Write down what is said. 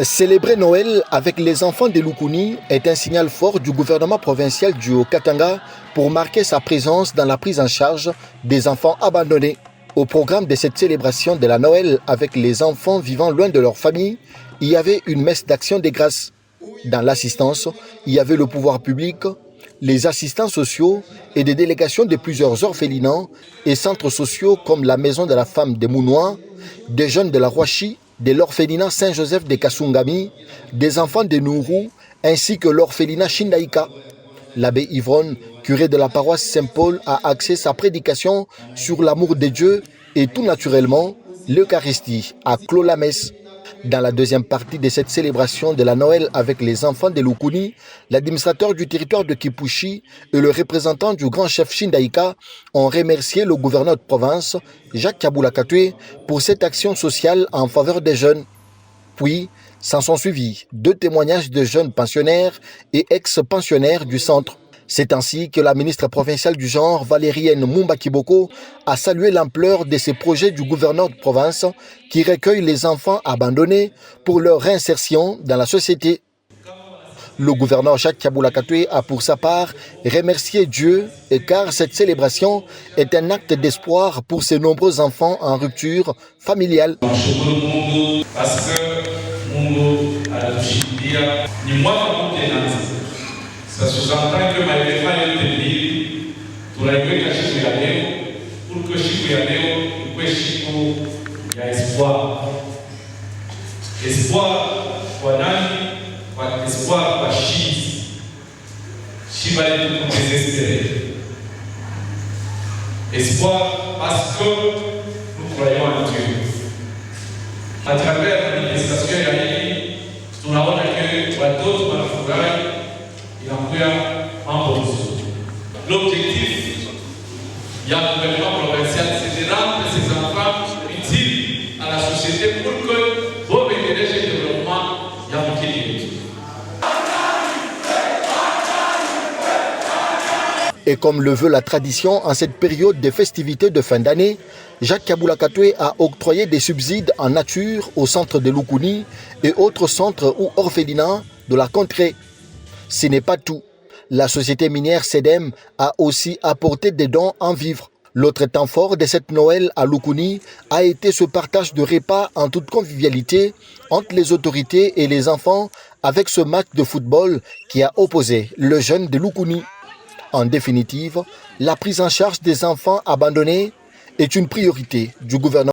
Célébrer Noël avec les enfants de Lukuni est un signal fort du gouvernement provincial du Haut-Katanga pour marquer sa présence dans la prise en charge des enfants abandonnés. Au programme de cette célébration de la Noël avec les enfants vivant loin de leur famille, il y avait une messe d'action des grâces. Dans l'assistance, il y avait le pouvoir public, les assistants sociaux et des délégations de plusieurs orphelinats et centres sociaux comme la Maison de la Femme de Mounois, des jeunes de la Roachi, de l'orphelinat Saint-Joseph de Kasungami, des enfants de Nourou, ainsi que l'orphelinat Shindaïka. L'abbé Yvonne, curé de la paroisse Saint-Paul, a axé sa prédication sur l'amour de Dieu et tout naturellement, l'Eucharistie a clos la messe. Dans la deuxième partie de cette célébration de la Noël avec les enfants de Lukuni, l'administrateur du territoire de Kipushi et le représentant du grand chef Shindaïka ont remercié le gouverneur de province, Jacques Kabula Katwe, pour cette action sociale en faveur des jeunes. Puis, s'en sont suivis 2 témoignages de jeunes pensionnaires et ex-pensionnaires du centre. C'est ainsi que la ministre provinciale du genre, Valérienne Mumba Kiboko, a salué l'ampleur de ces projets du gouverneur de province qui recueille les enfants abandonnés pour leur réinsertion dans la société. Le gouverneur Jacques Kabula Katwe a pour sa part remercié Dieu car cette célébration est un acte d'espoir pour ces nombreux enfants en rupture familiale. Parce que ça sous-entend que ma défense est tenue pour la gueule de Chicoyaneo, pour que Chicoyaneo, pour que Chico, il y a espoir. Espoir pour Nani, espoir pour Chi. Chi va être tout désespéré. Espoir parce que nous croyons en Dieu. À travers la manifestation, nous avons que d'autres manifestations. L'objectif du gouvernement provincial, c'est de rendre ces enfants utiles à la société pour que vos intérêts et développement y ait. Et comme le veut la tradition en cette période de festivités de fin d'année, Jacques Kabula Katwe a octroyé des subsides en nature au centre de Lukuni et autres centres ou orphelinats de la contrée. Ce n'est pas tout. La société minière CEDEM a aussi apporté des dons en vivres. L'autre temps fort de cette Noël à Lukuni a été ce partage de repas en toute convivialité entre les autorités et les enfants avec ce match de football qui a opposé le jeune de Lukuni. En définitive, la prise en charge des enfants abandonnés est une priorité du gouvernement.